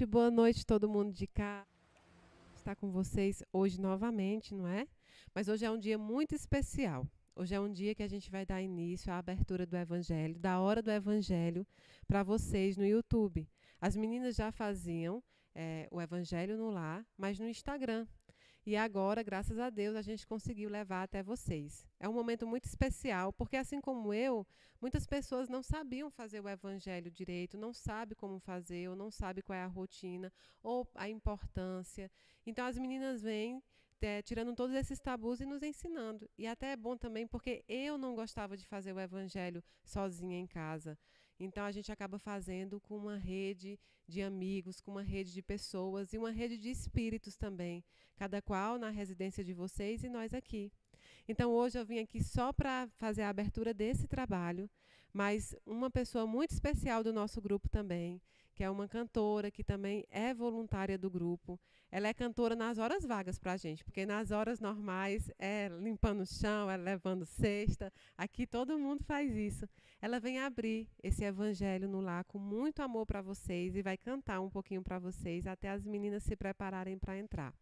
boa noite todo mundo de cá. Estar com vocês hoje novamente, não é? Mas hoje é um dia muito especial. Hoje é um dia que a gente vai dar início à abertura do Evangelho, da Hora do Evangelho, para vocês no YouTube. As meninas já faziam o Evangelho no Lar, mas no Instagram. E agora, graças a Deus, a gente conseguiu levar até vocês. É um momento muito especial, porque assim como eu, muitas pessoas não sabiam fazer o evangelho direito, não sabem como fazer, ou não sabem qual é a rotina, ou a importância. Então, as meninas vêm tirando todos esses tabus e nos ensinando. E até é bom também, porque eu não gostava de fazer o evangelho sozinha em casa. Então, a gente acaba fazendo com uma rede de amigos, com uma rede de pessoas e uma rede de espíritos também, cada qual na residência de vocês e nós aqui. Então, hoje eu vim aqui só para fazer a abertura desse trabalho, mas uma pessoa muito especial do nosso grupo também, que é uma cantora que também é voluntária do grupo. Ela é cantora nas horas vagas para a gente, porque nas horas normais é limpando o chão, é levando cesta. Aqui todo mundo faz isso. Ela vem abrir esse evangelho no lar com muito amor para vocês e vai cantar um pouquinho para vocês até as meninas se prepararem para entrar.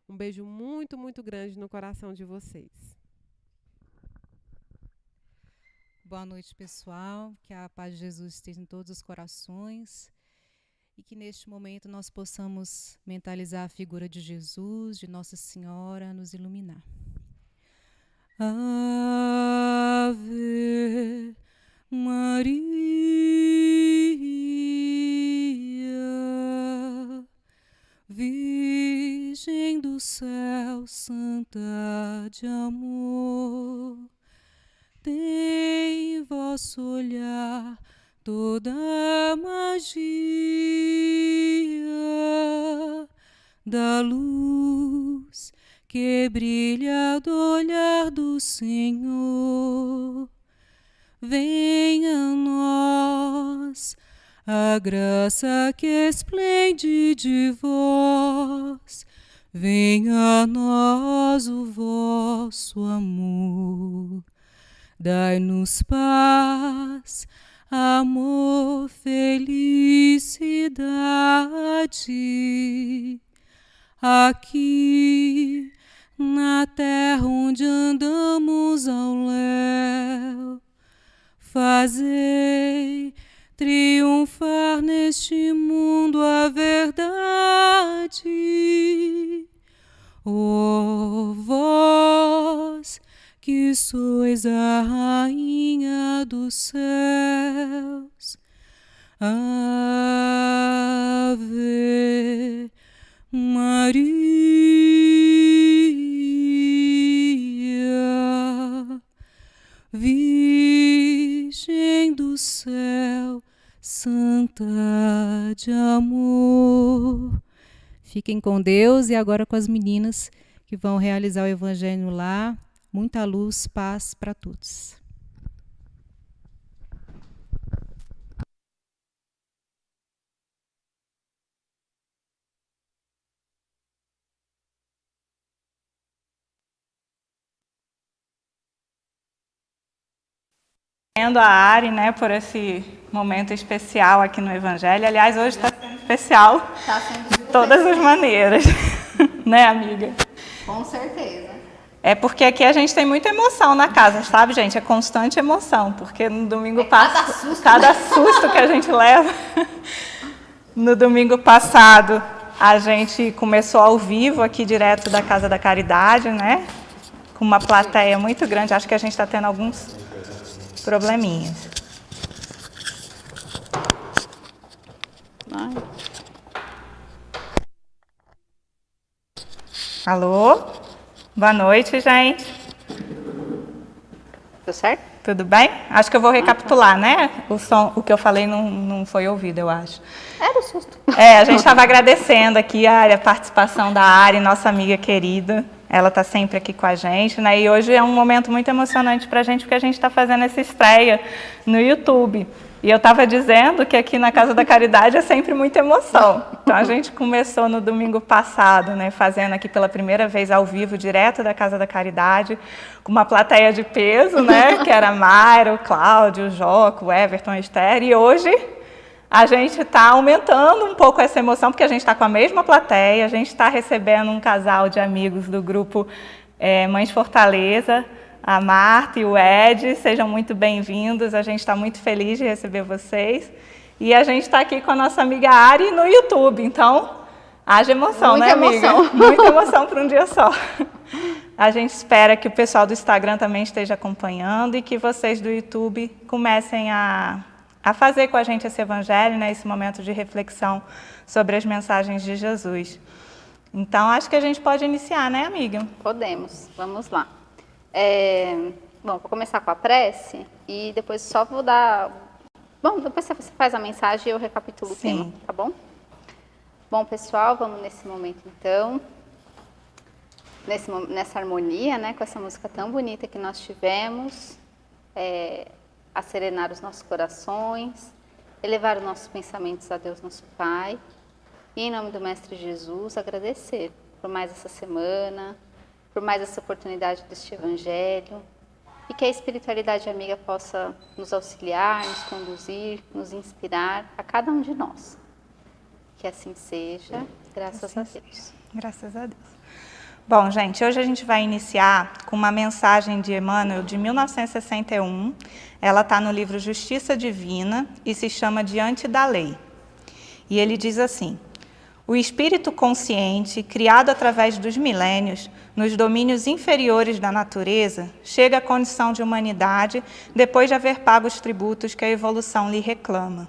Um beijo muito, muito grande no coração de vocês. Boa noite, pessoal. Que a paz de Jesus esteja em todos os corações e que neste momento nós possamos mentalizar a figura de Jesus, de Nossa Senhora, nos iluminar. Ave Maria, Virgem do céu, Santa de amor, tem em vosso olhar toda a magia da luz que brilha do olhar do Senhor. Venha a nós a graça que esplende de vós, venha a nós o vosso amor. Dai-nos paz, amor, felicidade, aqui na terra onde andamos ao léu. Fazei triunfar neste mundo a verdade. Ó vós que sois a rainha dos céus, Ave Maria, Virgem do céu, Santa de amor. Fiquem com Deus e agora com as meninas que vão realizar o Evangelho lá. Muita luz, paz para todos. A Ari, né, por esse momento especial aqui no Evangelho. Aliás, hoje está sendo especial de todas as maneiras, né, amiga? Com certeza. É porque aqui a gente tem muita emoção na casa, sabe, gente? É constante emoção, porque no domingo passado, cada susto que a gente leva. No domingo passado, a gente começou ao vivo aqui direto da Casa da Caridade, né? Com uma plateia muito grande. Acho que a gente está tendo alguns probleminhas. Ai. Alô? Boa noite, gente. Tudo certo? Tudo bem? Acho que eu vou recapitular, né? O que eu falei não foi ouvido, eu acho. Era o susto. A gente estava agradecendo aqui a participação da Ari, nossa amiga querida. Ela está sempre aqui com a gente, né? E hoje é um momento muito emocionante para a gente, porque a gente está fazendo essa estreia no YouTube. E eu estava dizendo que aqui na Casa da Caridade é sempre muita emoção. Então, a gente começou no domingo passado, né, fazendo aqui pela primeira vez ao vivo, direto da Casa da Caridade, com uma plateia de peso, né, que era a Mayra, o Cláudio, o Joco, o Everton, a Esther. E hoje a gente está aumentando um pouco essa emoção, porque a gente está com a mesma plateia, a gente está recebendo um casal de amigos do grupo Mães Fortaleza, a Marta e o Ed, sejam muito bem-vindos, a gente está muito feliz de receber vocês. E a gente está aqui com a nossa amiga Ari no YouTube, então haja emoção, Muita né, amiga? emoção. Muita emoção para um dia só. A gente espera que o pessoal do Instagram também esteja acompanhando e que vocês do YouTube comecem a fazer com a gente esse evangelho, né, esse momento de reflexão sobre as mensagens de Jesus. Então, acho que a gente pode iniciar, né, amiga? Podemos, vamos lá. Bom, vou começar com a prece e depois só vou dar... Bom, depois você faz a mensagem e eu recapitulo o tema, tá bom? Bom, pessoal, vamos nesse momento, então, nessa harmonia, né, com essa música tão bonita que nós tivemos, a serenar os nossos corações, elevar os nossos pensamentos a Deus, nosso Pai, e em nome do Mestre Jesus, agradecer por mais essa semana, por mais essa oportunidade deste Evangelho, e que a espiritualidade amiga possa nos auxiliar, nos conduzir, nos inspirar a cada um de nós. Que assim seja, graças a Deus. Graças a Deus. Bom, gente, hoje a gente vai iniciar com uma mensagem de Emmanuel de 1961. Ela está no livro Justiça Divina e se chama Diante da Lei. E ele diz assim: o espírito consciente, criado através dos milênios, nos domínios inferiores da natureza, chega à condição de humanidade depois de haver pago os tributos que a evolução lhe reclama.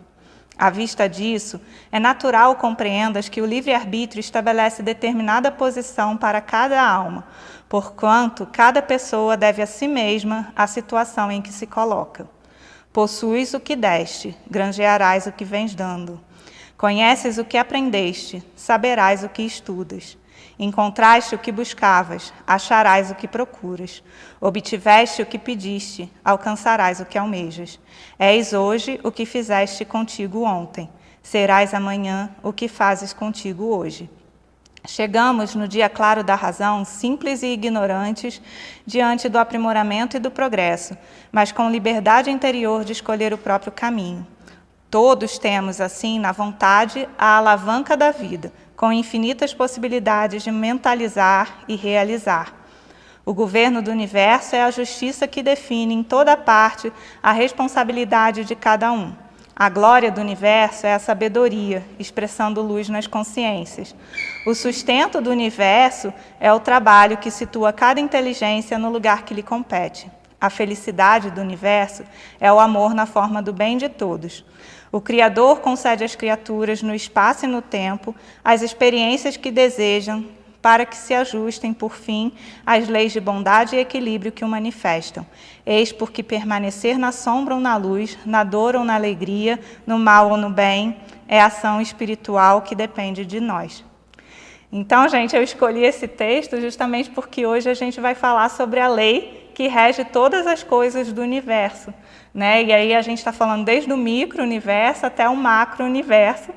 À vista disso, é natural compreendas que o livre-arbítrio estabelece determinada posição para cada alma, porquanto cada pessoa deve a si mesma a situação em que se coloca. Possuis o que deste, granjearás o que vens dando. Conheces o que aprendeste, saberás o que estudas. Encontraste o que buscavas, acharás o que procuras. Obtiveste o que pediste, alcançarás o que almejas. És hoje o que fizeste contigo ontem. Serás amanhã o que fazes contigo hoje. Chegamos no dia claro da razão, simples e ignorantes, diante do aprimoramento e do progresso, mas com liberdade interior de escolher o próprio caminho. Todos temos, assim, na vontade, a alavanca da vida, com infinitas possibilidades de mentalizar e realizar. O governo do universo é a justiça que define em toda parte a responsabilidade de cada um. A glória do universo é a sabedoria, expressando luz nas consciências. O sustento do universo é o trabalho que situa cada inteligência no lugar que lhe compete. A felicidade do universo é o amor na forma do bem de todos. O Criador concede às criaturas, no espaço e no tempo, as experiências que desejam, para que se ajustem, por fim, às leis de bondade e equilíbrio que o manifestam. Eis porque permanecer na sombra ou na luz, na dor ou na alegria, no mal ou no bem, é ação espiritual que depende de nós. Então, gente, eu escolhi esse texto justamente porque hoje a gente vai falar sobre a lei que rege todas as coisas do universo, né? E aí a gente está falando desde o micro-universo até o macro-universo,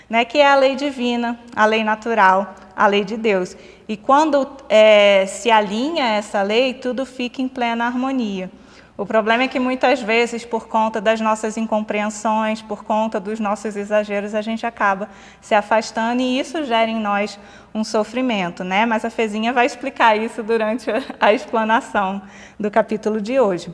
né? Que é a lei divina, a lei natural, a lei de Deus. E quando se alinha essa lei, tudo fica em plena harmonia. O problema é que muitas vezes, por conta das nossas incompreensões, por conta dos nossos exageros, a gente acaba se afastando e isso gera em nós um sofrimento, né? Mas a Fezinha vai explicar isso durante a explanação do capítulo de hoje.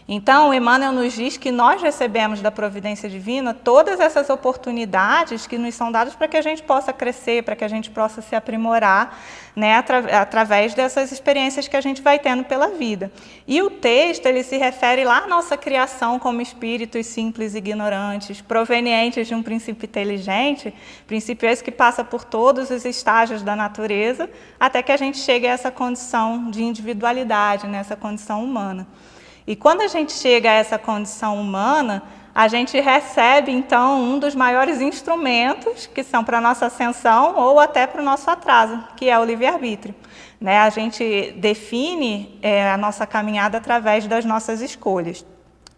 Então, Emmanuel nos diz que nós recebemos da providência divina todas essas oportunidades que nos são dadas para que a gente possa crescer, para que a gente possa se aprimorar, né, através dessas experiências que a gente vai tendo pela vida. E o texto, ele se refere lá à nossa criação como espíritos simples e ignorantes, provenientes de um princípio inteligente, princípio esse que passa por todos os estágios da natureza, até que a gente chegue a essa condição de individualidade, nessa condição humana. E quando a gente chega a essa condição humana, a gente recebe, então, um dos maiores instrumentos que são para a nossa ascensão ou até para o nosso atraso, que é o livre-arbítrio, né? A gente define a nossa caminhada através das nossas escolhas.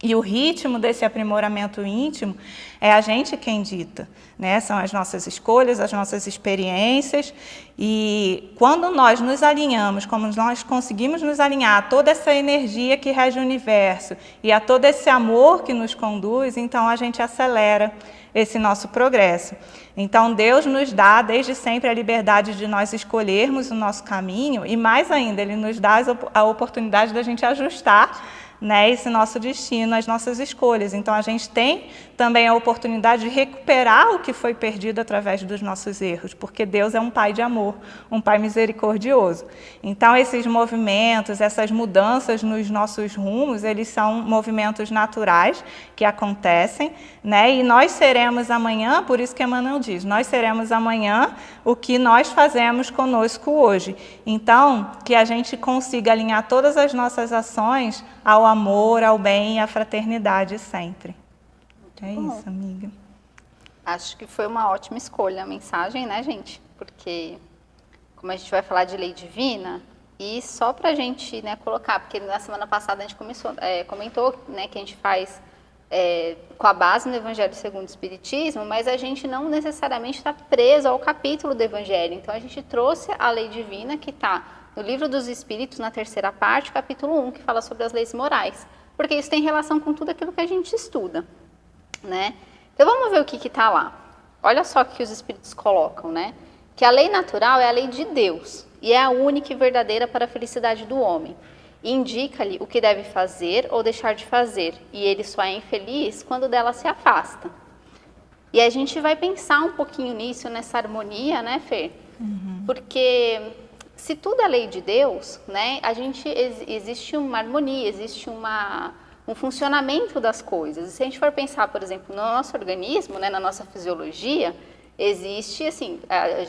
E o ritmo desse aprimoramento íntimo é a gente quem dita, né? São as nossas escolhas, as nossas experiências. E quando nós nos alinhamos, como nós conseguimos nos alinhar a toda essa energia que rege o universo e a todo esse amor que nos conduz, então a gente acelera esse nosso progresso. Então, Deus nos dá desde sempre a liberdade de nós escolhermos o nosso caminho e, mais ainda, Ele nos dá a oportunidade da gente ajustar, né, esse nosso destino, as nossas escolhas. Então, a gente tem também a oportunidade de recuperar o que foi perdido através dos nossos erros, porque Deus é um Pai de amor, um Pai misericordioso. Então, esses movimentos, essas mudanças nos nossos rumos, eles são movimentos naturais que acontecem, né? E nós seremos amanhã, por isso que Emmanuel diz, nós seremos amanhã o que nós fazemos conosco hoje. Então, que a gente consiga alinhar todas as nossas ações ao amor, ao bem e à fraternidade sempre. É isso, amiga. Acho que foi uma ótima escolha a mensagem, né, gente? Porque, como a gente vai falar de lei divina, e só para a gente, né, colocar, porque na semana passada a gente comentou, né, que a gente faz com a base no Evangelho segundo o Espiritismo, mas a gente não necessariamente está preso ao capítulo do Evangelho. Então, a gente trouxe a lei divina que está no Livro dos Espíritos, na 3ª parte, capítulo 1, que fala sobre as leis morais. Porque isso tem relação com tudo aquilo que a gente estuda, né? Então, vamos ver o que está lá. Olha só o que os Espíritos colocam, né? Que a lei natural é a lei de Deus e é a única e verdadeira para a felicidade do homem. Indica-lhe o que deve fazer ou deixar de fazer, e ele só é infeliz quando dela se afasta. E a gente vai pensar um pouquinho nisso, nessa harmonia, né, Fer? Porque se tudo é lei de Deus, né, existe uma harmonia, existe um funcionamento das coisas. E se a gente for pensar, por exemplo, no nosso organismo, né, na nossa fisiologia, existe, assim,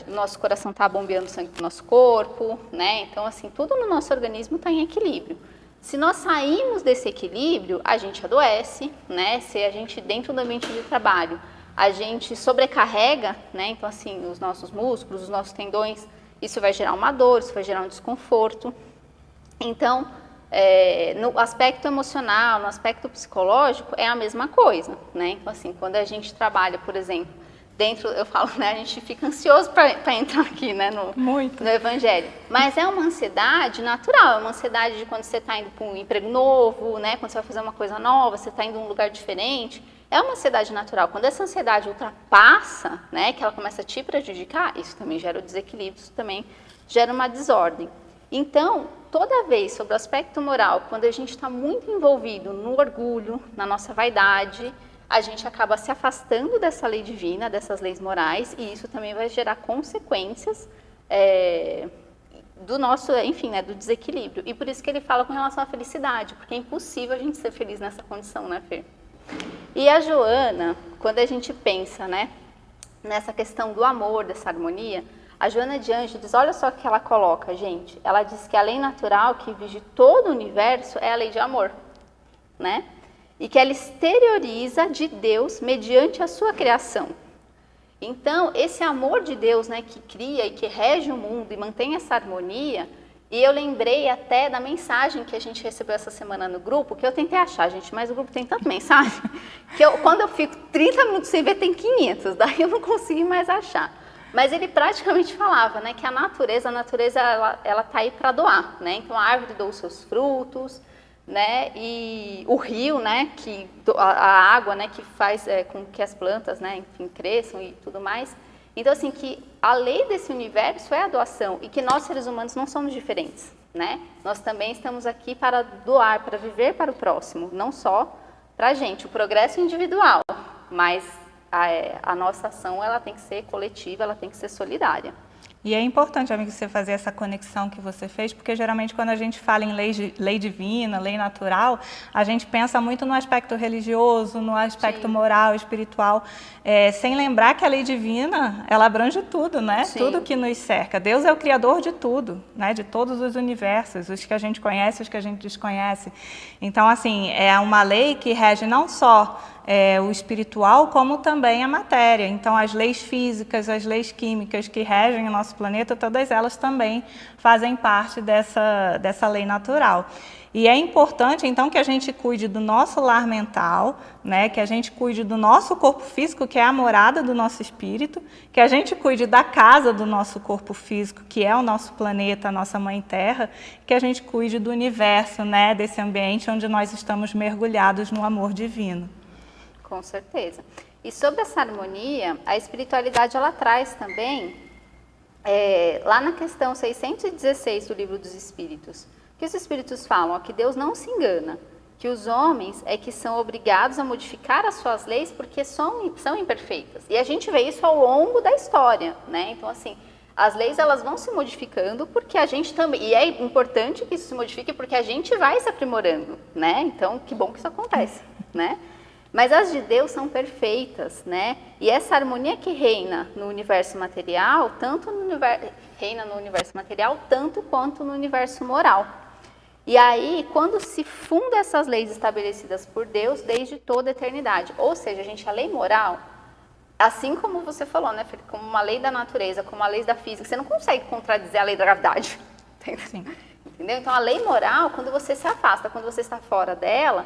nosso coração está bombeando sangue para o nosso corpo, né? Então, assim, tudo no nosso organismo está em equilíbrio. Se nós sairmos desse equilíbrio, a gente adoece, né? Se a gente, dentro do ambiente de trabalho, a gente sobrecarrega, né? Então, assim, os nossos músculos, os nossos tendões, isso vai gerar uma dor, isso vai gerar um desconforto. Então, no aspecto emocional, no aspecto psicológico, é a mesma coisa, né? Então, assim, quando a gente trabalha, por exemplo, eu falo, né, a gente fica ansioso para entrar aqui, né, no Evangelho. Mas é uma ansiedade natural, é uma ansiedade de quando você está indo para um emprego novo, né, quando você vai fazer uma coisa nova, você está indo em um lugar diferente. É uma ansiedade natural. Quando essa ansiedade ultrapassa, né, que ela começa a te prejudicar, isso também gera o desequilíbrio, isso também gera uma desordem. Então, toda vez sobre o aspecto moral, quando a gente está muito envolvido no orgulho, na nossa vaidade, a gente acaba se afastando dessa lei divina, dessas leis morais, e isso também vai gerar consequências do nosso, enfim, né, do desequilíbrio. E por isso que ele fala com relação à felicidade, porque é impossível a gente ser feliz nessa condição, né, Fer? E a Joana, quando a gente pensa, né, nessa questão do amor, dessa harmonia, a Joana de Anjos diz, olha só o que ela coloca, gente. Ela diz que a lei natural que vige todo o universo é a lei de amor, né? E que ela exterioriza de Deus mediante a sua criação. Então, esse amor de Deus, né, que cria e que rege o mundo e mantém essa harmonia, e eu lembrei até da mensagem que a gente recebeu essa semana no grupo, que eu tentei achar, gente, mas o grupo tem tanta mensagem, que quando eu fico 30 minutos sem ver, tem 500, daí eu não consegui mais achar. Mas ele praticamente falava, né, que a natureza ela tá aí para doar, né? Então, a árvore doa os seus frutos, né, e o rio, né, a água, né, que faz com que as plantas, né, enfim, cresçam e tudo mais. Então, assim, que a lei desse universo é a doação e que nós, seres humanos, não somos diferentes, né? Nós também estamos aqui para doar, para viver para o próximo, não só para a gente. O progresso é individual, mas a nossa ação, ela tem que ser coletiva, ela tem que ser solidária. E é importante, amigo, você fazer essa conexão que você fez, porque geralmente quando a gente fala em lei divina, lei natural, a gente pensa muito no aspecto religioso, no aspecto moral, espiritual, sem lembrar que a lei divina, ela abrange tudo, né? Sim. Tudo que nos cerca. Deus é o criador de tudo, né? De todos os universos, os que a gente conhece, os que a gente desconhece. Então, assim, é uma lei que rege não só o espiritual, como também a matéria. Então, as leis físicas, as leis químicas que regem o nosso planeta, todas elas também fazem parte dessa lei natural. E é importante, então, que a gente cuide do nosso lar mental, né? Que a gente cuide do nosso corpo físico, que é a morada do nosso espírito, que a gente cuide da casa do nosso corpo físico, que é o nosso planeta, a nossa mãe terra, que a gente cuide do universo, né? Desse ambiente onde nós estamos mergulhados no amor divino. Com certeza. E sobre essa harmonia, a espiritualidade ela traz também, lá na questão 616 do Livro dos Espíritos, que os Espíritos falam ó, que Deus não se engana, que os homens é que são obrigados a modificar as suas leis porque são imperfeitas. E a gente vê isso ao longo da história, né? Então, assim, as leis elas vão se modificando porque a gente também... E é importante que isso se modifique porque a gente vai se aprimorando, né? Então, que bom que isso acontece, né? Mas as de Deus são perfeitas, né? E essa harmonia que reina no universo material, reina no universo material, tanto quanto no universo moral. E aí, quando se funda essas leis estabelecidas por Deus desde toda a eternidade, ou seja, gente, a lei moral, assim como você falou, né, Felipe, como uma lei da natureza, como a lei da física, você não consegue contradizer a lei da gravidade, Sim. entendeu? Então, a lei moral, quando você se afasta, quando você está fora dela,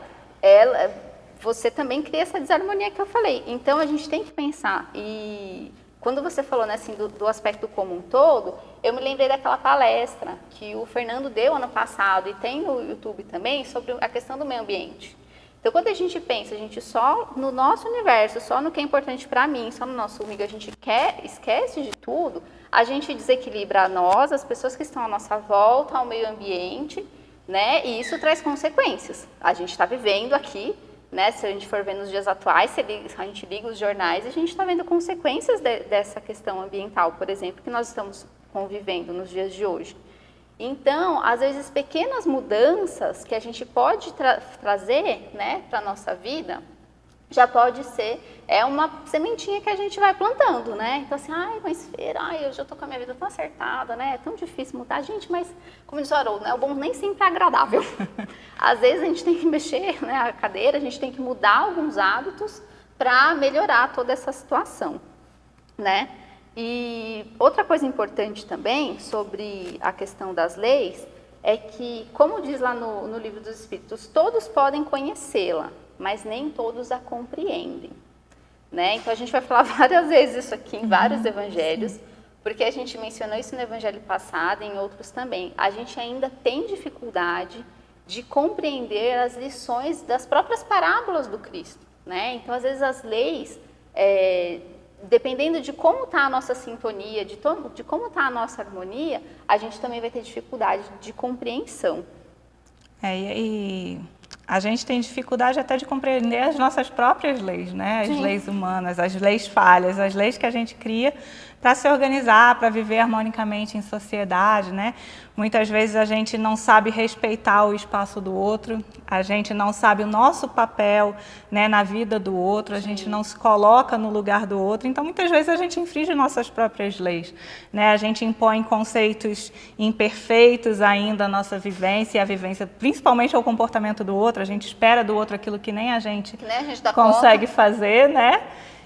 você também cria essa desarmonia que eu falei. Então, a gente tem que pensar, e quando você falou né, assim, do aspecto como um todo, eu me lembrei daquela palestra que o Fernando deu ano passado, e tem no YouTube também, sobre a questão do meio ambiente. Então, quando a gente pensa, a gente só no nosso universo, só no que é importante para mim, só no nosso umbigo, a gente esquece de tudo, a gente desequilibra nós, as pessoas que estão à nossa volta, ao meio ambiente, né? E isso traz consequências. A gente está vivendo aqui, né? Se a gente for ver nos dias atuais, a gente liga os jornais, a gente está vendo consequências dessa questão ambiental, por exemplo, que nós estamos convivendo nos dias de hoje. Então, às vezes, pequenas mudanças que a gente pode trazer né, para a nossa vida, já pode ser, uma sementinha que a gente vai plantando, né? Então, assim, mas Feira, eu já estou com a minha vida tão acertada, né? É tão difícil mudar. Gente, mas, como diz o Haroldo, né? O bom nem sempre é agradável. Às vezes, a gente tem que mexer né, a cadeira, a gente tem que mudar alguns hábitos para melhorar toda essa situação, né? E outra coisa importante também sobre a questão das leis é que, como diz lá no Livro dos Espíritos, todos podem conhecê-la, mas nem todos a compreendem, né? Então a gente vai falar várias vezes isso aqui em vários evangelhos, porque a gente mencionou isso no evangelho passado e em outros também. A gente ainda tem dificuldade de compreender as lições das próprias parábolas do Cristo, né? Então às vezes as leis dependendo de como está a nossa sintonia, de como está a nossa harmonia, a gente também vai ter dificuldade de compreensão. E a gente tem dificuldade até de compreender as nossas próprias leis, né? As Sim. leis humanas, as leis falhas, as leis que a gente cria para se organizar, para viver harmonicamente em sociedade, né? Muitas vezes a gente não sabe respeitar o espaço do outro, a gente não sabe o nosso papel né, na vida do outro, a gente não se coloca no lugar do outro, então muitas vezes a gente infringe nossas próprias leis, né? A gente impõe conceitos imperfeitos ainda à nossa vivência, e a vivência principalmente ao comportamento do outro, a gente espera do outro aquilo que nem a gente consegue fazer, né?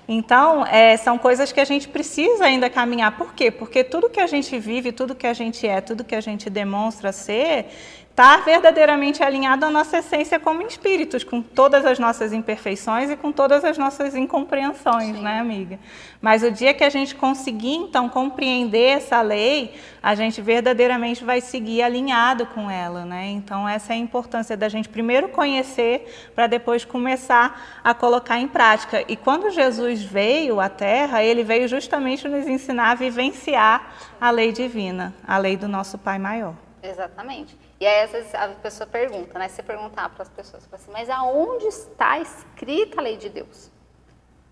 Então, são coisas que a gente precisa ainda caminhar. Por quê? Porque tudo que a gente vive, tudo que a gente é, tudo que a gente demonstra ser, está verdadeiramente alinhado à nossa essência como espíritos, com todas as nossas imperfeições e com todas as nossas incompreensões, né, amiga? Mas o dia que a gente conseguir, então, compreender essa lei, a gente verdadeiramente vai seguir alinhado com ela, né? Então, essa é a importância da gente primeiro conhecer, para depois começar a colocar em prática. E quando Jesus veio à Terra, ele veio justamente nos ensinar a vivenciar a lei divina, a lei do nosso Pai Maior. Exatamente. E aí, às vezes, a pessoa pergunta, né? Se você perguntar para as pessoas, assim, mas aonde está escrita a lei de Deus?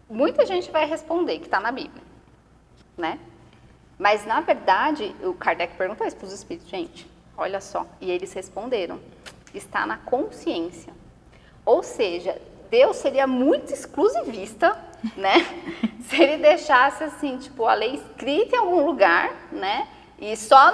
Muita gente vai responder que está na Bíblia, né? Mas, na verdade, o Kardec perguntou isso para os espíritos, gente, olha só. E eles responderam, está na consciência. Ou seja, Deus seria muito exclusivista, né? Se ele deixasse, assim, tipo, a lei escrita em algum lugar, né? E só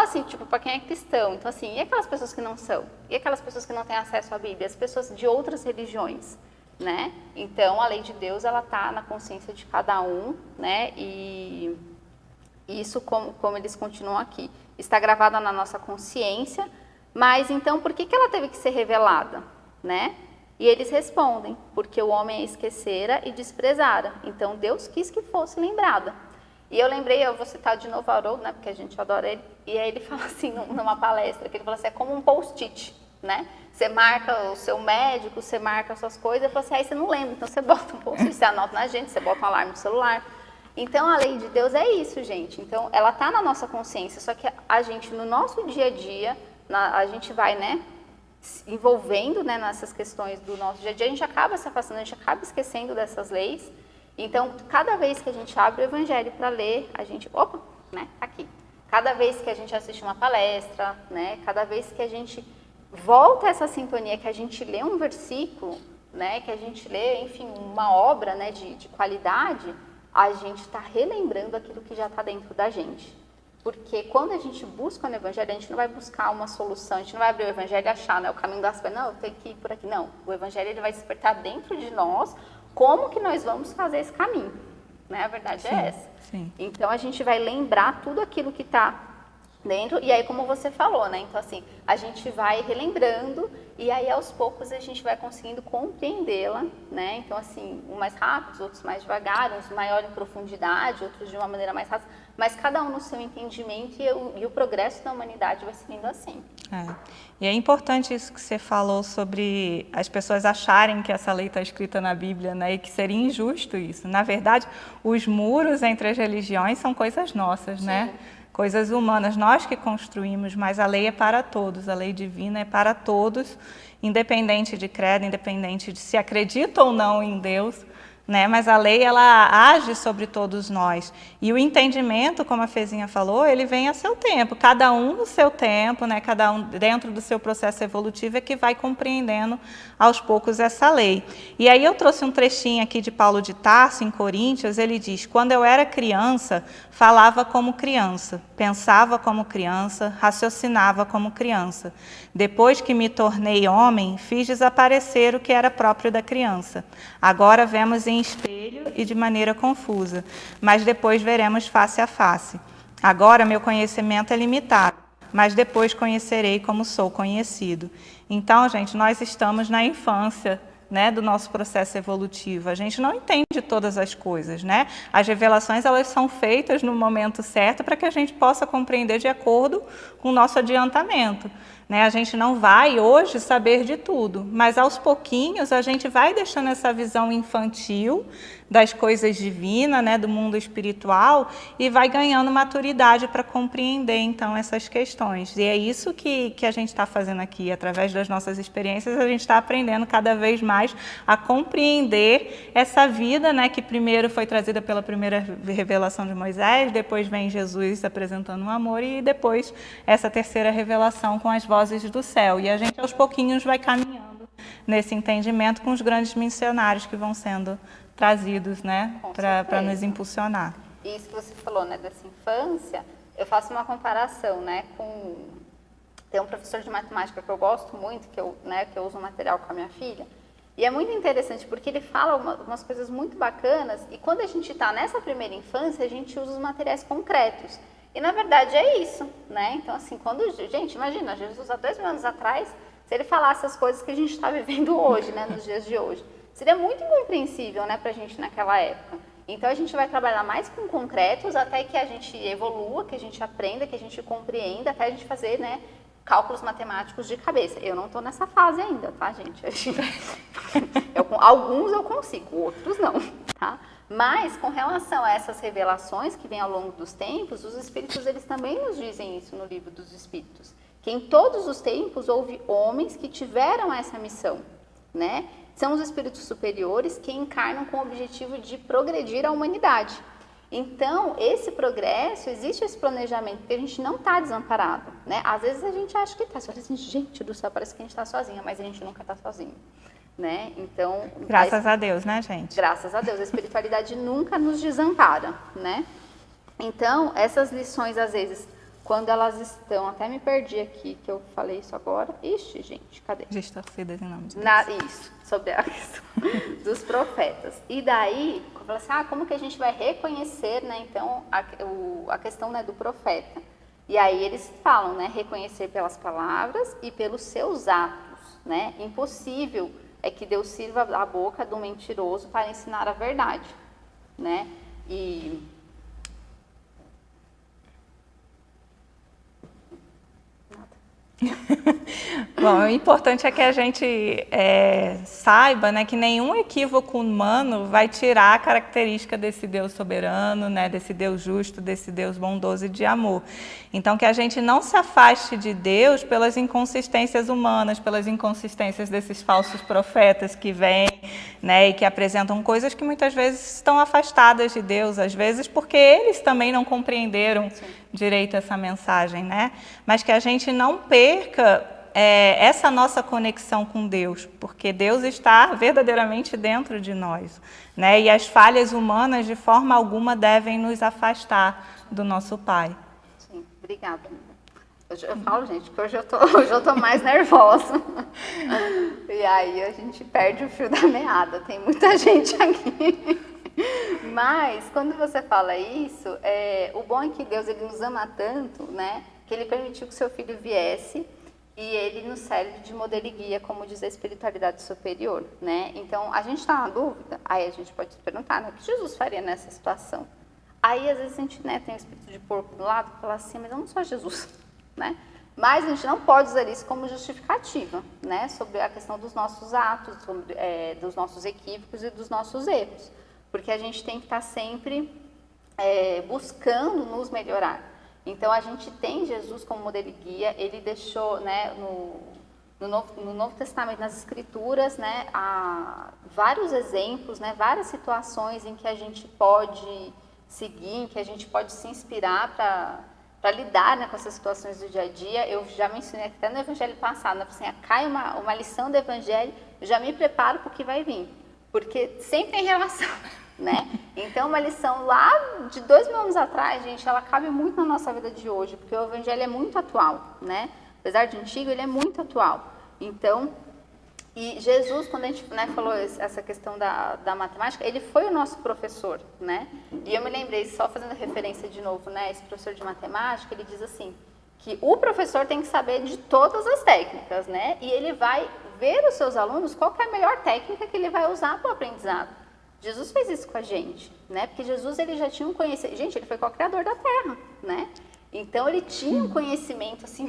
assim, tipo, para quem é cristão. Então, assim, e aquelas pessoas que não são? E aquelas pessoas que não têm acesso à Bíblia? As pessoas de outras religiões, né? Então, a lei de Deus, ela está na consciência de cada um, né? E isso, como eles continuam aqui, está gravada na nossa consciência, mas, então, por que ela teve que ser revelada, né? E eles respondem, porque o homem a esquecera e desprezara. Então, Deus quis que fosse lembrada. E eu lembrei, eu vou citar de novo o Haroldo, né, porque a gente adora ele, e aí ele fala assim, numa palestra, que ele fala assim, é como um post-it, né? Você marca o seu médico, você marca as suas coisas, e fala assim, aí você não lembra, então você bota um post-it, você anota na agenda, você bota um alarme no celular. Então, a lei de Deus é isso, gente. Então, ela está na nossa consciência, só que a gente, no nosso dia a dia, a gente vai, né, envolvendo, né, nessas questões do nosso dia a dia, a gente acaba se afastando, a gente acaba esquecendo dessas leis. Então, cada vez que a gente abre o Evangelho para ler, a gente, opa, né, tá aqui. Cada vez que a gente assiste uma palestra, né, cada vez que a gente volta a essa sintonia, que a gente lê um versículo, né, que a gente lê, enfim, uma obra, né, de qualidade, a gente está relembrando aquilo que já está dentro da gente. Porque quando a gente busca no Evangelho, a gente não vai buscar uma solução, a gente não vai abrir o Evangelho e achar, né, o caminho das pedras, não, eu tenho que ir por aqui. Não, o Evangelho ele vai despertar dentro de nós como que nós vamos fazer esse caminho. Né? A verdade é essa. Sim. Então, a gente vai lembrar tudo aquilo que está dentro, e aí como você falou, né? Então, assim, a gente vai relembrando, e aí aos poucos a gente vai conseguindo compreendê-la, né? Então, assim, uns mais rápidos, outros mais devagar, uns maior em profundidade, outros de uma maneira mais rápida, mas cada um no seu entendimento, e o progresso da humanidade vai seguindo assim. E é importante isso que você falou sobre as pessoas acharem que essa lei está escrita na Bíblia, né? E que seria injusto isso. Na verdade, os muros entre as religiões são coisas nossas, Sim. né? Coisas humanas, nós que construímos, mas a lei é para todos, a lei divina é para todos, independente de credo, independente de se acredita ou não em Deus, né? Mas a lei, ela age sobre todos nós. E o entendimento, como a Fezinha falou, ele vem a seu tempo, cada um no seu tempo, né? Cada um dentro do seu processo evolutivo é que vai compreendendo aos poucos essa lei. E aí eu trouxe um trechinho aqui de Paulo de Tarso, em Coríntios, ele diz: quando eu era criança, falava como criança, pensava como criança, raciocinava como criança. Depois que me tornei homem, fiz desaparecer o que era próprio da criança. Agora vemos em espelho e de maneira confusa, mas depois veremos face a face. Agora meu conhecimento é limitado, mas depois conhecerei como sou conhecido. Então, gente, nós estamos na infância, né, do nosso processo evolutivo. A gente não entende todas as coisas, né? As revelações, elas são feitas no momento certo para que a gente possa compreender de acordo com o nosso adiantamento. Né? A gente não vai hoje saber de tudo, mas aos pouquinhos a gente vai deixando essa visão infantil das coisas divinas, né, do mundo espiritual, e vai ganhando maturidade para compreender, então, essas questões. E é isso que a gente está fazendo aqui, através das nossas experiências, a gente está aprendendo cada vez mais a compreender essa vida, né, que primeiro foi trazida pela primeira revelação de Moisés, depois vem Jesus apresentando o amor, e depois essa terceira revelação com as vozes do céu. E a gente, aos pouquinhos, vai caminhando nesse entendimento com os grandes missionários que vão sendo trazidos, né, para nos impulsionar. E isso que você falou, né, dessa infância, eu faço uma comparação, né, com... Tem um professor de matemática que eu gosto muito, que eu uso material com a minha filha, e é muito interessante porque ele fala umas coisas muito bacanas, e quando a gente está nessa primeira infância, a gente usa os materiais concretos. E na verdade é isso, né? Então, assim, gente, imagina, Jesus há 2000 anos atrás, se ele falasse as coisas que a gente está vivendo hoje, né, nos dias de hoje, seria muito incompreensível, né, pra gente naquela época. Então, a gente vai trabalhar mais com concretos até que a gente evolua, que a gente aprenda, que a gente compreenda, até a gente fazer, né, cálculos matemáticos de cabeça. Eu não estou nessa fase ainda, tá, gente? Alguns eu consigo, outros não, tá? Mas, com relação a essas revelações que vêm ao longo dos tempos, os Espíritos, eles também nos dizem isso no Livro dos Espíritos, que em todos os tempos houve homens que tiveram essa missão, né? São os espíritos superiores que encarnam com o objetivo de progredir a humanidade. Então, esse progresso, existe esse planejamento, porque a gente não está desamparado, né? Às vezes a gente acha que está, você fala assim, gente do céu, parece que a gente está sozinha, mas a gente nunca está sozinho, né? Então... Graças a Deus, né, gente? Graças a Deus, a espiritualidade nunca nos desampara, né? Então, essas lições, às vezes, quando elas estão... Até me perdi aqui, que eu falei isso agora. Ixi, gente, cadê? Distorcidas em nome de Deus. Isso, sobre a questão dos profetas. E daí, eu falei assim, como que a gente vai reconhecer, né, então, a questão, né, do profeta? E aí eles falam, né, reconhecer pelas palavras e pelos seus atos, né? Impossível é que Deus sirva a boca do mentiroso para ensinar a verdade, né? E... Bom, o importante é que a gente saiba, né, que nenhum equívoco humano vai tirar a característica desse Deus soberano, né, desse Deus justo, desse Deus bondoso e de amor. Então, que a gente não se afaste de Deus pelas inconsistências humanas, pelas inconsistências desses falsos profetas que vêm, né, e que apresentam coisas que muitas vezes estão afastadas de Deus, às vezes porque eles também não compreenderam direito essa mensagem, né? Mas que a gente não perca essa nossa conexão com Deus, porque Deus está verdadeiramente dentro de nós, né? E as falhas humanas de forma alguma devem nos afastar do nosso Pai. Sim, obrigada. Eu falo, gente, que hoje eu tô mais nervosa. E aí a gente perde o fio da meada, tem muita gente aqui. Mas, quando você fala isso, o bom é que Deus ele nos ama tanto, né, que Ele permitiu que seu Filho viesse e Ele nos serve de modelo e guia, como diz a espiritualidade superior, né? Então, a gente está na dúvida, aí a gente pode se perguntar, né, o que Jesus faria nessa situação? Aí, às vezes, a gente, né, tem o espírito de porco do lado, fala assim, mas eu não sou Jesus, né? Mas a gente não pode usar isso como justificativa, né, sobre a questão dos nossos atos, dos nossos equívocos e dos nossos erros. Porque a gente tem que estar sempre buscando nos melhorar. Então, a gente tem Jesus como modelo e guia, ele deixou, né, no Novo Testamento, nas Escrituras, né, vários exemplos, né, várias situações em que a gente pode seguir, em que a gente pode se inspirar para lidar, né, com essas situações do dia a dia. Eu já mencionei até no Evangelho passado, né, assim, cai uma lição do Evangelho, eu já me preparo para o que vai vir, porque sempre tem relação. Né? Então, uma lição lá de 2000 anos atrás, gente, ela cabe muito na nossa vida de hoje, porque o Evangelho é muito atual, né? Apesar de antigo, ele é muito atual. Então, e Jesus, quando a gente, né, falou essa questão da matemática, ele foi o nosso professor, né? E eu me lembrei, só fazendo referência de novo, né? Esse professor de matemática, ele diz assim, que o professor tem que saber de todas as técnicas, né? E ele vai ver os seus alunos qual que é a melhor técnica que ele vai usar para o aprendizado. Jesus fez isso com a gente, né? Porque Jesus ele já tinha um conhecimento, gente, ele foi co-criador da Terra, né? Então ele tinha um conhecimento assim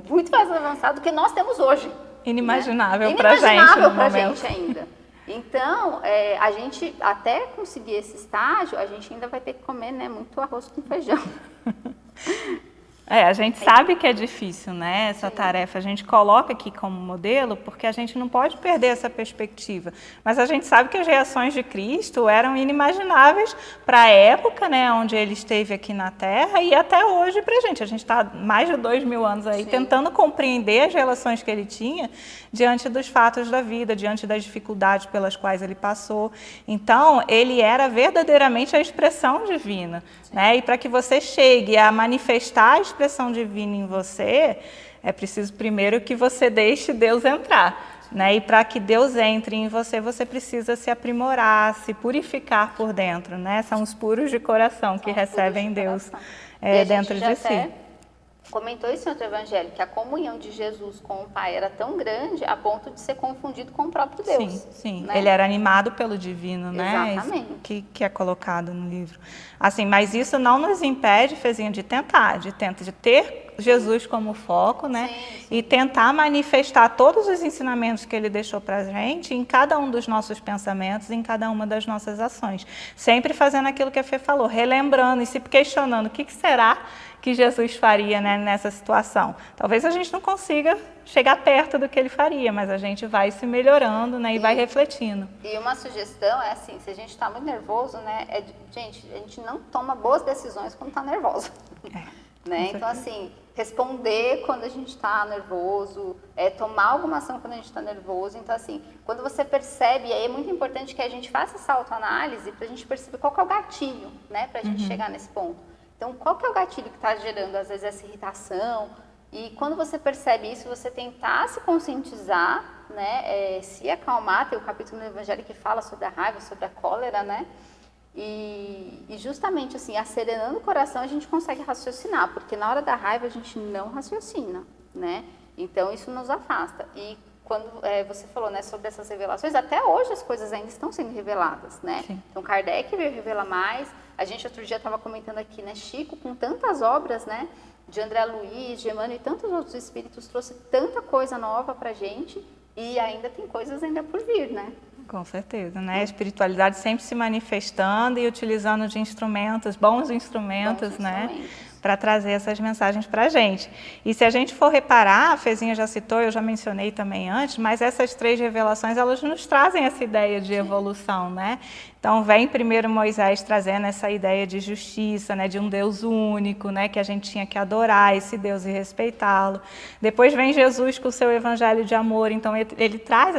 muito mais avançado do que nós temos hoje. Inimaginável, né? para gente, Inimaginável para a gente ainda. Então, a gente até conseguir esse estágio, a gente ainda vai ter que comer, né, muito arroz com feijão. A gente sabe que é difícil, né, essa tarefa. A gente coloca aqui como modelo porque a gente não pode perder essa perspectiva. Mas a gente sabe que as reações de Cristo eram inimagináveis para a época, né, onde ele esteve aqui na Terra e até hoje para a gente. A gente está mais de 2000 anos aí tentando compreender as relações que ele tinha diante dos fatos da vida, diante das dificuldades pelas quais ele passou. Então, ele era verdadeiramente a expressão divina. Né? E para que você chegue a manifestar a expressão divina em você, é preciso primeiro que você deixe Deus entrar. Né? E para que Deus entre em você, você precisa se aprimorar, se purificar por dentro. Né? São os puros de coração que recebem Deus dentro de si. Comentou isso em outro evangelho, que a comunhão de Jesus com o Pai era tão grande a ponto de ser confundido com o próprio Deus. Sim. Né? Ele era animado pelo divino, né? Exatamente. Isso que é colocado no livro. Assim, mas isso não nos impede, Fezinha, de tentar, de ter Jesus como foco, né? Sim. E tentar manifestar todos os ensinamentos que ele deixou para a gente em cada um dos nossos pensamentos, em cada uma das nossas ações. Sempre fazendo aquilo que a Fê falou, relembrando e se questionando o que será que Jesus faria, né, nessa situação. Talvez a gente não consiga chegar perto do que ele faria, mas a gente vai se melhorando, né, e vai refletindo. E uma sugestão é assim, se a gente está muito nervoso, né, gente, a gente não toma boas decisões quando está nervoso. Né? Então, assim, responder quando a gente está nervoso, tomar alguma ação quando a gente está nervoso. Então, assim, quando você percebe, aí é muito importante que a gente faça essa autoanálise para a gente perceber qual que é o gatilho, né, para a gente chegar nesse ponto. Então, qual que é o gatilho que está gerando, às vezes, essa irritação? E quando você percebe isso, você tentar se conscientizar, né, se acalmar. Tem o capítulo no Evangelho que fala sobre a raiva, sobre a cólera, né? E justamente, assim, acerenando o coração, a gente consegue raciocinar, porque na hora da raiva a gente não raciocina, né? Então, isso nos afasta. E quando você falou, né, sobre essas revelações, até hoje as coisas ainda estão sendo reveladas, né? Sim. Então, Kardec veio revelar mais. A gente outro dia estava comentando aqui, né, Chico, com tantas obras, né, de André Luiz, de Emmanuel e tantos outros espíritos trouxe tanta coisa nova para a gente e ainda tem coisas ainda por vir, né? Com certeza, né? A espiritualidade sempre se manifestando e utilizando de instrumentos, bons instrumentos, né? Para trazer essas mensagens para a gente. E se a gente for reparar, a Fezinha já citou, eu já mencionei também antes, mas essas 3 revelações, elas nos trazem essa ideia de evolução, né? Então, vem primeiro Moisés trazendo essa ideia de justiça, né, de um Deus único, né, que a gente tinha que adorar esse Deus e respeitá-lo. Depois vem Jesus com o seu evangelho de amor, então ele traz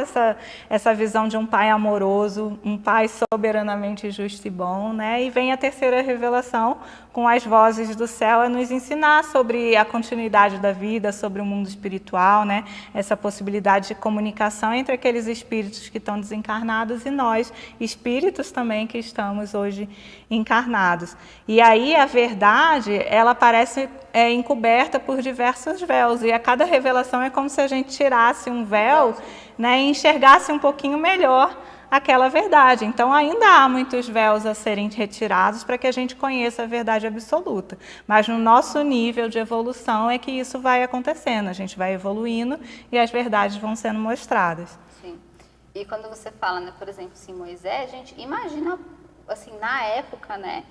essa visão de um pai amoroso, um pai soberanamente justo e bom, né? E vem a terceira revelação com as vozes do céu a nos ensinar sobre a continuidade da vida, sobre o mundo espiritual, né? Essa possibilidade de comunicação entre aqueles espíritos que estão desencarnados e nós, espíritos também que estamos hoje encarnados. E aí a verdade, ela parece encoberta por diversos véus, e a cada revelação é como se a gente tirasse um véu, né, e enxergasse um pouquinho melhor aquela verdade. Então ainda há muitos véus a serem retirados para que a gente conheça a verdade absoluta. Mas no nosso nível de evolução é que isso vai acontecendo, a gente vai evoluindo e as verdades vão sendo mostradas. Sim. E quando você fala, né, por exemplo, assim, Moisés, gente, imagina, assim, na época, né,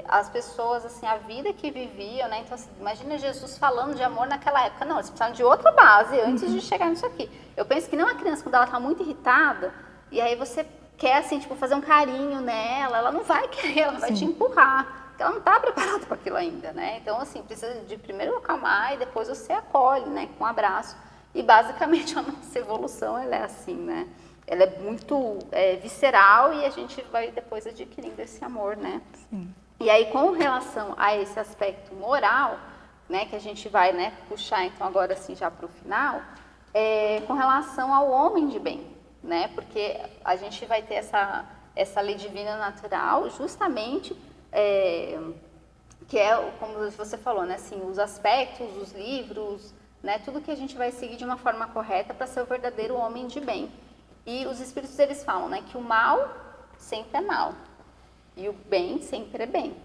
as pessoas, assim, a vida que viviam, né, então, assim, imagina Jesus falando de amor naquela época. Não, eles precisavam de outra base antes de chegar nisso aqui. Eu penso que não a criança, quando ela está muito irritada, e aí você quer, assim, tipo, fazer um carinho nela, ela não vai querer, ela vai te empurrar, porque ela não está preparada para aquilo ainda, né? Então, assim, precisa de primeiro acalmar e depois você acolhe, né, com um abraço. E basicamente a nossa evolução, ela é assim, né? Ela é muito visceral e a gente vai depois adquirindo esse amor, né? Sim. E aí, com relação a esse aspecto moral, né, que a gente vai, né, puxar então agora assim já para o final, com relação ao homem de bem, né? Porque a gente vai ter essa lei divina natural, justamente que é, como você falou, né, assim, os aspectos, os livros, né, tudo que a gente vai seguir de uma forma correta para ser o verdadeiro homem de bem. E os espíritos, eles falam, né, que o mal sempre é mal e o bem sempre é bem.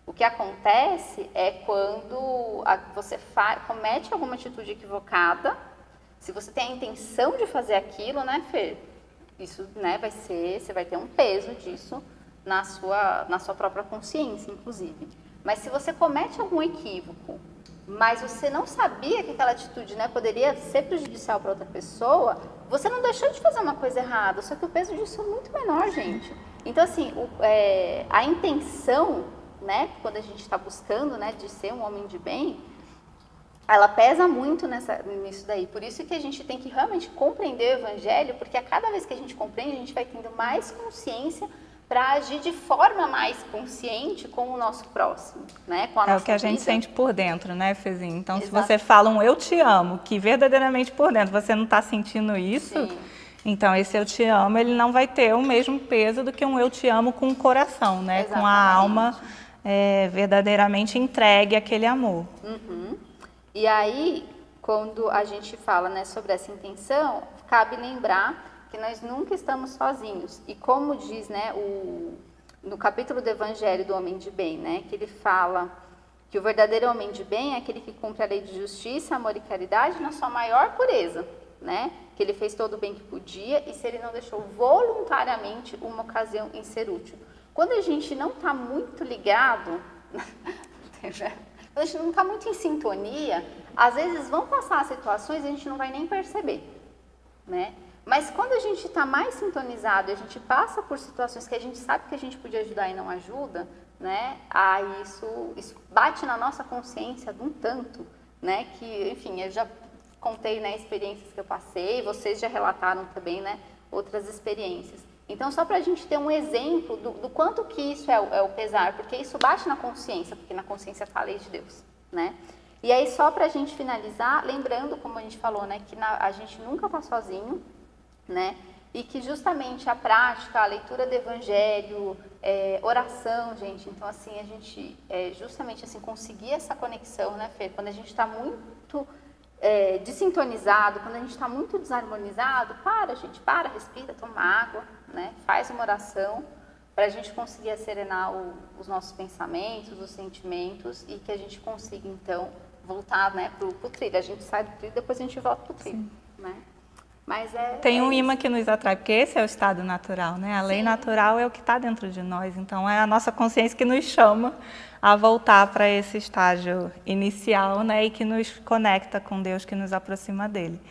O que acontece é quando você comete alguma atitude equivocada, se você tem a intenção de fazer aquilo, né, Fer? Isso, né, você vai ter um peso disso na sua própria consciência, inclusive. Mas se você comete algum equívoco, mas você não sabia que aquela atitude, né, poderia ser prejudicial para outra pessoa, você não deixou de fazer uma coisa errada, só que o peso disso é muito menor, gente. Então, assim, a intenção, né, quando a gente está buscando, né, de ser um homem de bem, ela pesa muito nisso daí. Por isso que a gente tem que realmente compreender o Evangelho, porque a cada vez que a gente compreende, a gente vai tendo mais consciência para agir de forma mais consciente com o nosso próximo, né? Com a nossa o que a gente vida. sente por dentro, né, Fezinha? Então, Exato. Se você fala um eu te amo, que verdadeiramente por dentro você não está sentindo isso, Sim. Então esse eu te amo, ele não vai ter o mesmo peso do que um eu te amo com o coração, né? Exatamente. Com a alma verdadeiramente entregue àquele amor. Uhum. E aí, quando a gente fala, né, sobre essa intenção, cabe lembrar que nós nunca estamos sozinhos. E como diz, né, no capítulo do Evangelho do Homem de Bem, né, que ele fala que o verdadeiro homem de bem é aquele que cumpre a lei de justiça, amor e caridade na sua maior pureza, né? Que ele fez todo o bem que podia e se ele não deixou voluntariamente uma ocasião em ser útil. Quando a gente não está muito ligado, quando a gente não está muito em sintonia, às vezes vão passar situações e a gente não vai nem perceber, né? Mas quando a gente está mais sintonizado e a gente passa por situações que a gente sabe que a gente podia ajudar e não ajuda, né? Aí isso bate na nossa consciência de um tanto, né? Que, enfim, eu já contei, né, experiências que eu passei, vocês já relataram também, né, outras experiências. Então, só para a gente ter um exemplo do quanto que isso é o pesar, porque isso bate na consciência, porque na consciência está a lei de Deus, né? E aí, só para a gente finalizar, lembrando, como a gente falou, né, que a gente nunca está sozinho, né? E que justamente a prática, a leitura do Evangelho, oração, gente, então assim, a gente justamente assim, conseguir essa conexão, né, Fê? Quando a gente está muito desintonizado, quando a gente está muito desarmonizado, gente, respira, toma água, né? Faz uma oração, para a gente conseguir serenar os nossos pensamentos, os sentimentos e que a gente consiga, então, voltar, né, pro trilho. A gente sai do trilho, depois a gente volta pro trilho, né? Mas Tem um isso. imã que nos atrai, porque esse é o estado natural, né? A lei Sim. natural é o que está dentro de nós, então é a nossa consciência que nos chama a voltar para esse estágio inicial, né? E que nos conecta com Deus, que nos aproxima dele.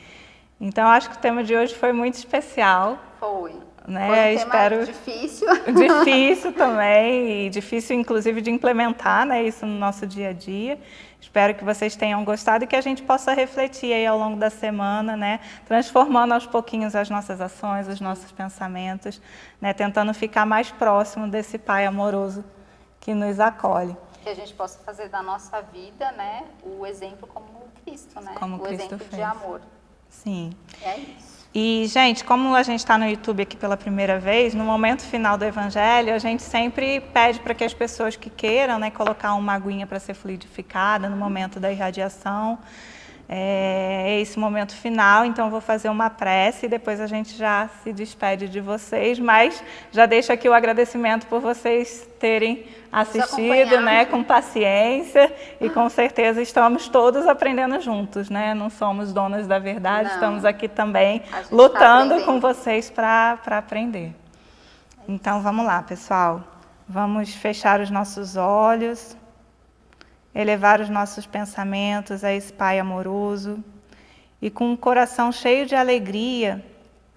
Então, acho que o tema de hoje foi muito especial. Foi. Né? Foi um tema Espero... difícil. Difícil também, e difícil inclusive de implementar, né, isso no nosso dia a dia. Espero que vocês tenham gostado e que a gente possa refletir aí ao longo da semana, né, transformando aos pouquinhos as nossas ações, os nossos pensamentos, né, tentando ficar mais próximo desse Pai amoroso que nos acolhe. Que a gente possa fazer da nossa vida, né, o exemplo como Cristo, né? Como o Cristo exemplo fez. de amor. Sim. É isso. E, gente, como a gente está no YouTube aqui pela primeira vez, no momento final do Evangelho, a gente sempre pede para que as pessoas que queiram, né, colocar uma aguinha para ser fluidificada no momento da irradiação. É esse momento final, então vou fazer uma prece e depois a gente já se despede de vocês, mas já deixo aqui o agradecimento por vocês terem assistido, né, com paciência, e com certeza estamos todos aprendendo juntos, né? Não somos donas da verdade, Não. estamos aqui também A gente lutando tá com vocês para aprender. Então vamos lá, pessoal. Vamos fechar os nossos olhos, elevar os nossos pensamentos a esse Pai amoroso e com um coração cheio de alegria,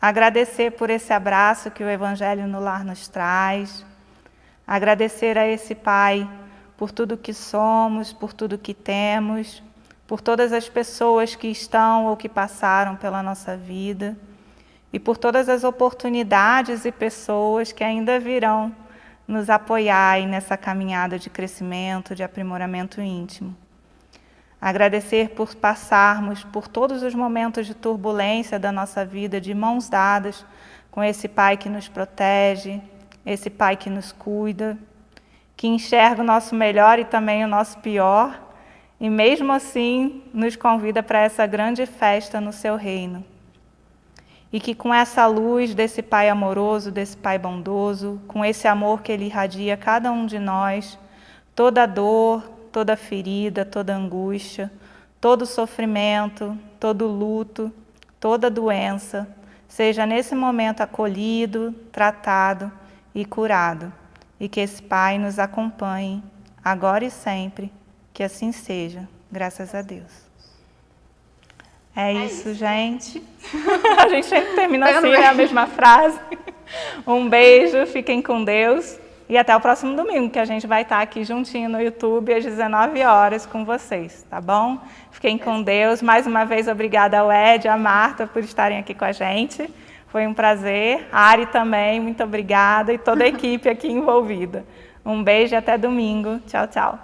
agradecer por esse abraço que o Evangelho no Lar nos traz, agradecer a esse Pai por tudo que somos, por tudo que temos, por todas as pessoas que estão ou que passaram pela nossa vida e por todas as oportunidades e pessoas que ainda virão nos apoiar aí nessa caminhada de crescimento, de aprimoramento íntimo. Agradecer por passarmos por todos os momentos de turbulência da nossa vida de mãos dadas com esse Pai que nos protege, esse Pai que nos cuida, que enxerga o nosso melhor e também o nosso pior, e mesmo assim nos convida para essa grande festa no seu reino. E que com essa luz desse Pai amoroso, desse Pai bondoso, com esse amor que Ele irradia a cada um de nós, toda dor, toda ferida, toda angústia, todo sofrimento, todo luto, toda doença, seja nesse momento acolhido, tratado e curado. E que esse Pai nos acompanhe, agora e sempre, que assim seja, graças a Deus. É isso, gente. A gente sempre termina assim, é a mesma frase. Um beijo, fiquem com Deus e até o próximo domingo, que a gente vai estar aqui juntinho no YouTube às 19 horas com vocês, tá bom? Fiquem com Deus. Mais uma vez, obrigada ao Ed, à Marta por estarem aqui com a gente. Foi um prazer. A Ari também, muito obrigada, e toda a equipe aqui envolvida. Um beijo e até domingo. Tchau, tchau.